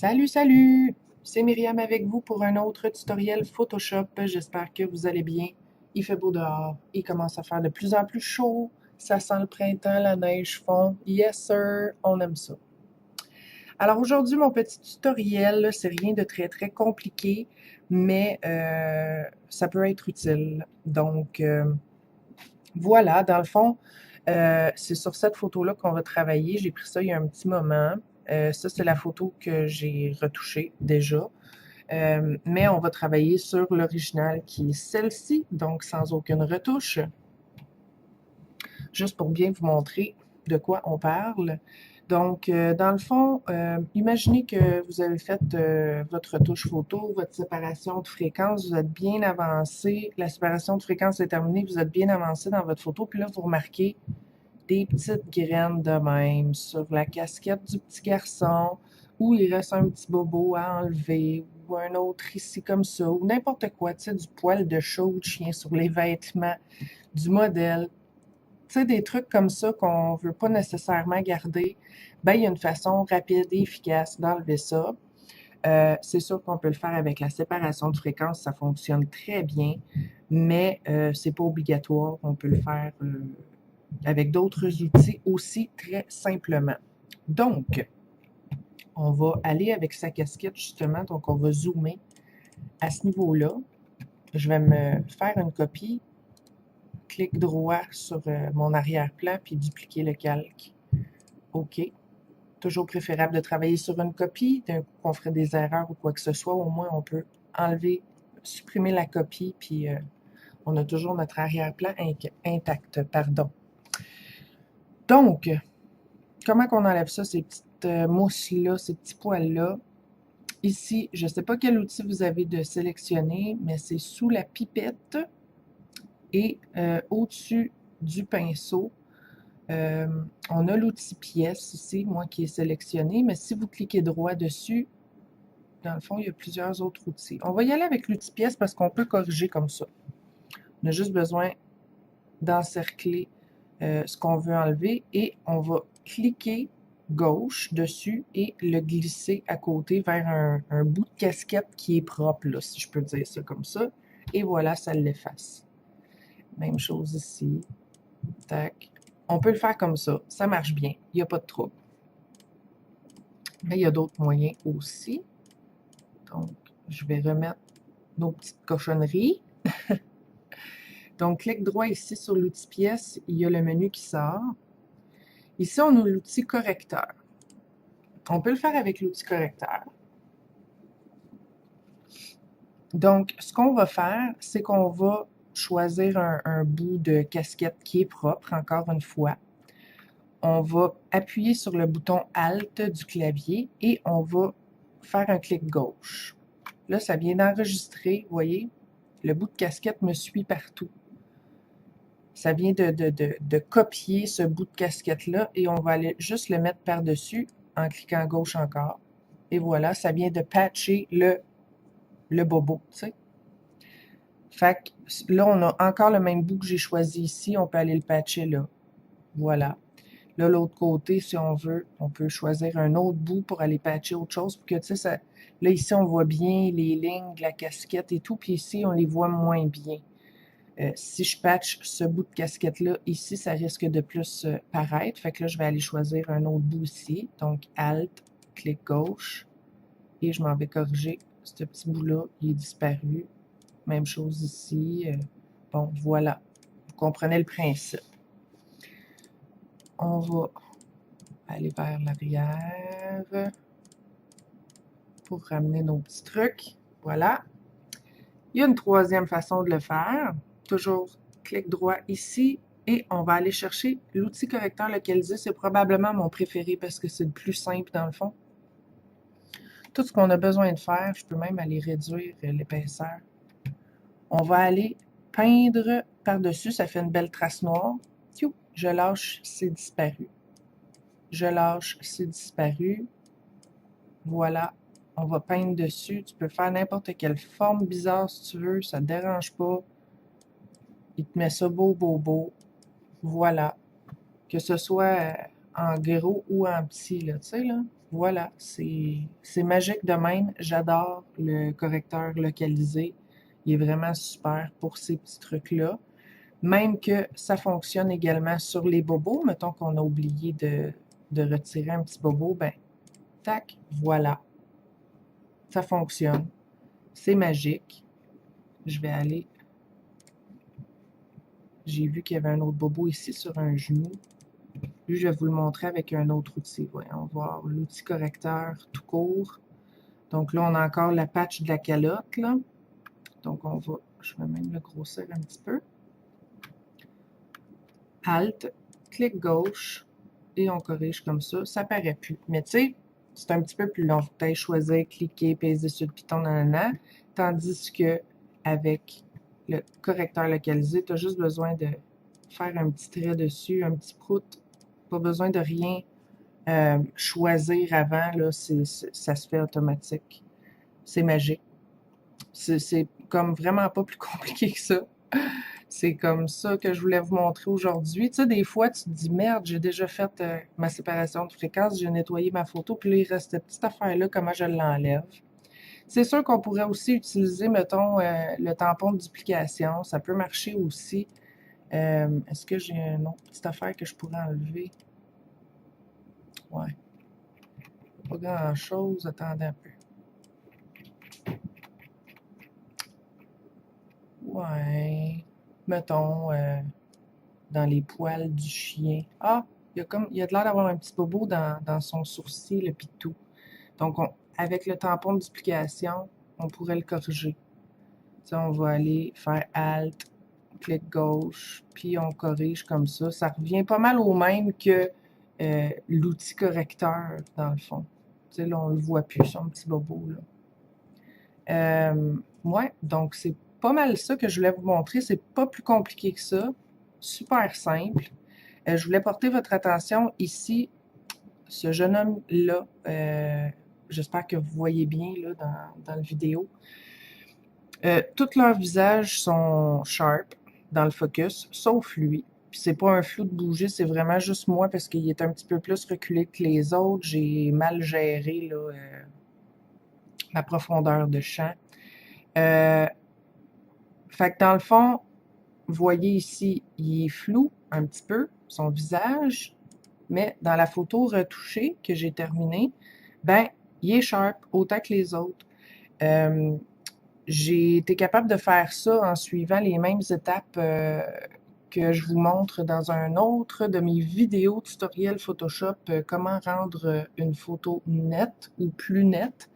Salut, salut! C'est Myriam avec vous pour un autre tutoriel Photoshop. J'espère que vous allez bien. Il fait beau dehors. Il commence à faire de plus en plus chaud. Ça sent le printemps, la neige fond. Yes, sir! On aime ça. Alors aujourd'hui, mon petit tutoriel, c'est rien de très, très compliqué, mais ça peut être utile. Donc, voilà, dans le fond, c'est sur cette photo-là qu'on va travailler. J'ai pris ça il y a un petit moment. Ça, c'est la photo que j'ai retouchée déjà. Mais on va travailler sur l'original qui est celle-ci, donc sans aucune retouche. Juste pour bien vous montrer de quoi on parle. Donc, dans le fond, imaginez que vous avez fait votre retouche photo, votre séparation de fréquence, vous êtes bien avancé, la séparation de fréquence est terminée, vous êtes bien avancé dans votre photo, puis là, vous remarquez des petites graines de même sur la casquette du petit garçon, où il reste un petit bobo à enlever, ou un autre ici comme ça, ou n'importe quoi, tu sais, du poil de chat ou de chien sur les vêtements du modèle. Tu sais, des trucs comme ça qu'on veut pas nécessairement garder, ben il y a une façon rapide et efficace d'enlever ça. C'est sûr qu'on peut le faire avec la séparation de fréquences, ça fonctionne très bien, mais c'est pas obligatoire. On peut le faire avec d'autres outils aussi très simplement. Donc, on va aller avec sa casquette justement, donc on va zoomer à ce niveau-là. Je vais me faire une copie, clic droit sur mon arrière-plan, puis dupliquer le calque. OK. Toujours préférable de travailler sur une copie. D'un coup, on ferait des erreurs ou quoi que ce soit, au moins on peut enlever, supprimer la copie, puis on a toujours notre arrière-plan intact. Pardon. Donc, comment qu'on enlève ça, ces petites mousses-là, ces petits poils-là? Ici, je ne sais pas quel outil vous avez de sélectionner, mais c'est sous la pipette et au-dessus du pinceau. On a l'outil pièce ici, moi qui est sélectionné, mais si vous cliquez droit dessus, dans le fond, il y a plusieurs autres outils. On va y aller avec l'outil pièce parce qu'on peut corriger comme ça. On a juste besoin d'encercler ce qu'on veut enlever et on va cliquer gauche dessus et le glisser à côté vers un bout de casquette qui est propre, là, si je peux dire ça comme ça. Et voilà, ça l'efface. Même chose ici. Tac. On peut le faire comme ça marche bien, il n'y a pas de trouble. Mais il y a d'autres moyens aussi. Donc, je vais remettre nos petites cochonneries. Donc, clic droit ici sur l'outil pièce, il y a le menu qui sort. Ici, on a l'outil correcteur. On peut le faire avec l'outil correcteur. Donc, ce qu'on va faire, c'est qu'on va choisir un bout de casquette qui est propre, encore une fois. On va appuyer sur le bouton Alt du clavier et on va faire un clic gauche. Là, ça vient d'enregistrer, vous voyez, le bout de casquette me suit partout. Ça vient de copier ce bout de casquette-là et on va aller juste le mettre par-dessus en cliquant gauche encore. Et voilà, ça vient de patcher le bobo, tu sais. Fait que là, on a encore le même bout que j'ai choisi ici. On peut aller le patcher là. Voilà. Là, l'autre côté, si on veut, on peut choisir un autre bout pour aller patcher autre chose. Pour que, tu sais, ça, là, ici, on voit bien les lignes de la casquette et tout. Puis ici, on les voit moins bien. Si je patch ce bout de casquette-là, ici, ça risque de plus paraître. Fait que là, je vais aller choisir un autre bout ici. Donc, Alt, clic gauche. Et je m'en vais corriger ce petit bout-là. Il est disparu. Même chose ici. Bon, voilà. Vous comprenez le principe. On va aller vers l'arrière pour ramener nos petits trucs. Voilà. Il y a une troisième façon de le faire. Toujours clic droit ici et on va aller chercher l'outil correcteur localisé. C'est probablement mon préféré parce que c'est le plus simple dans le fond. Tout ce qu'on a besoin de faire, je peux même aller réduire l'épaisseur. On va aller peindre par-dessus, ça fait une belle trace noire. Je lâche, c'est disparu. Je lâche, c'est disparu. Voilà, on va peindre dessus. Tu peux faire n'importe quelle forme bizarre si tu veux, ça ne te dérange pas. Il te met ça beau, beau, beau. Voilà. Que ce soit en gros ou en petit, là, tu sais, là. Voilà, c'est magique de même. J'adore le correcteur localisé. Il est vraiment super pour ces petits trucs-là. Même que ça fonctionne également sur les bobos. Mettons qu'on a oublié de retirer un petit bobo, ben, tac, voilà. Ça fonctionne. C'est magique. Je vais aller. J'ai vu qu'il y avait un autre bobo ici sur un genou. Lui, je vais vous le montrer avec un autre outil. Voyons voir l'outil correcteur tout court. Donc là, on a encore la patch de la calotte, là. Donc on va, je vais même le grossir un petit peu. Alt, clic gauche, et on corrige comme ça. Ça paraît plus. Mais tu sais, c'est un petit peu plus long. Faut peut-être choisir, cliquer, peser sur le piton, nanana. Tandis que avec le correcteur localisé, tu as juste besoin de faire un petit trait dessus, un petit prout. Pas besoin de rien choisir avant, là, ça se fait automatique. C'est magique. C'est comme vraiment pas plus compliqué que ça. C'est comme ça que je voulais vous montrer aujourd'hui. Tu sais, des fois, tu te dis, merde, j'ai déjà fait ma séparation de fréquence, j'ai nettoyé ma photo, puis là, il reste cette petite affaire-là, comment je l'enlève. C'est sûr qu'on pourrait aussi utiliser, mettons, le tampon de duplication. Ça peut marcher aussi. Est-ce que j'ai une autre petite affaire que je pourrais enlever? Ouais. Pas grand-chose. Attendez un peu. Ouais. Mettons, dans les poils du chien. Ah, il y a de l'air d'avoir un petit bobo dans son sourcil, le pitou. Donc, avec le tampon de duplication, on pourrait le corriger. Ça, on va aller faire Alt, clic gauche, puis on corrige comme ça. Ça revient pas mal au même que l'outil correcteur, dans le fond. Tu sais, là, on le voit plus, son petit bobo, là. Ouais, donc c'est pas mal ça que je voulais vous montrer. C'est pas plus compliqué que ça. Super simple. Je voulais porter votre attention ici, ce jeune homme-là. J'espère que vous voyez bien là, dans la vidéo. Tous leurs visages sont sharp dans le focus, sauf lui. Puis c'est pas un flou de bouger, c'est vraiment juste moi parce qu'il est un petit peu plus reculé que les autres. J'ai mal géré là, ma profondeur de champ. Fait que dans le fond, vous voyez ici, il est flou un petit peu, son visage, mais dans la photo retouchée que j'ai terminée, ben, il est sharp autant que les autres. J'ai été capable de faire ça en suivant les mêmes étapes que je vous montre dans un autre de mes vidéos tutoriels Photoshop, comment rendre une photo nette ou plus nette.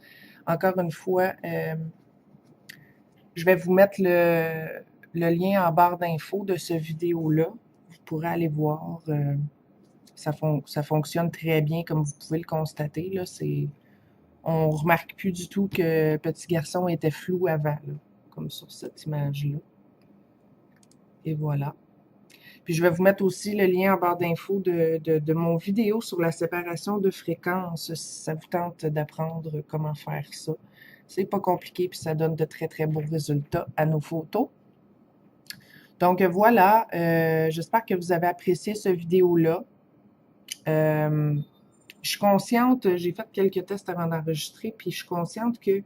Encore une fois, je vais vous mettre le lien en barre d'infos de ce vidéo-là. Vous pourrez aller voir. Ça fonctionne très bien, comme vous pouvez le constater. Là, on remarque plus du tout que Petit Garçon était flou avant, là, comme sur cette image-là. Et voilà. Puis je vais vous mettre aussi le lien en barre d'infos de mon vidéo sur la séparation de fréquences, si ça vous tente d'apprendre comment faire ça. C'est pas compliqué, puis ça donne de très, très beaux résultats à nos photos. Donc voilà, j'espère que vous avez apprécié cette vidéo-là. Je suis consciente, j'ai fait quelques tests avant d'enregistrer, puis je suis consciente que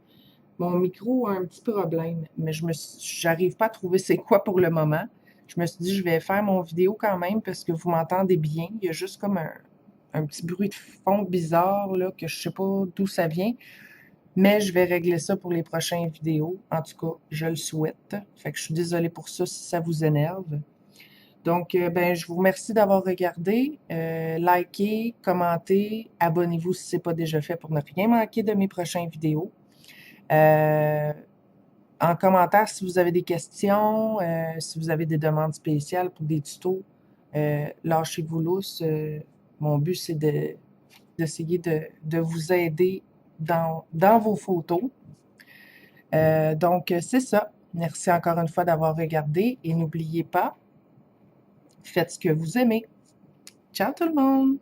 mon micro a un petit problème, mais j'arrive pas à trouver c'est quoi pour le moment. Je me suis dit, je vais faire mon vidéo quand même parce que vous m'entendez bien. Il y a juste comme un petit bruit de fond bizarre, là, que je sais pas d'où ça vient. Mais je vais régler ça pour les prochaines vidéos. En tout cas, je le souhaite. Fait que je suis désolée pour ça si ça vous énerve. Donc, ben, je vous remercie d'avoir regardé. Likez, commentez, abonnez-vous si ce n'est pas déjà fait pour ne rien manquer de mes prochaines vidéos. En commentaire, si vous avez des questions, si vous avez des demandes spéciales pour des tutos, lâchez-vous lousse. Mon but, c'est d'essayer de vous aider dans vos photos. Donc, c'est ça. Merci encore une fois d'avoir regardé et n'oubliez pas, faites ce que vous aimez. Ciao tout le monde!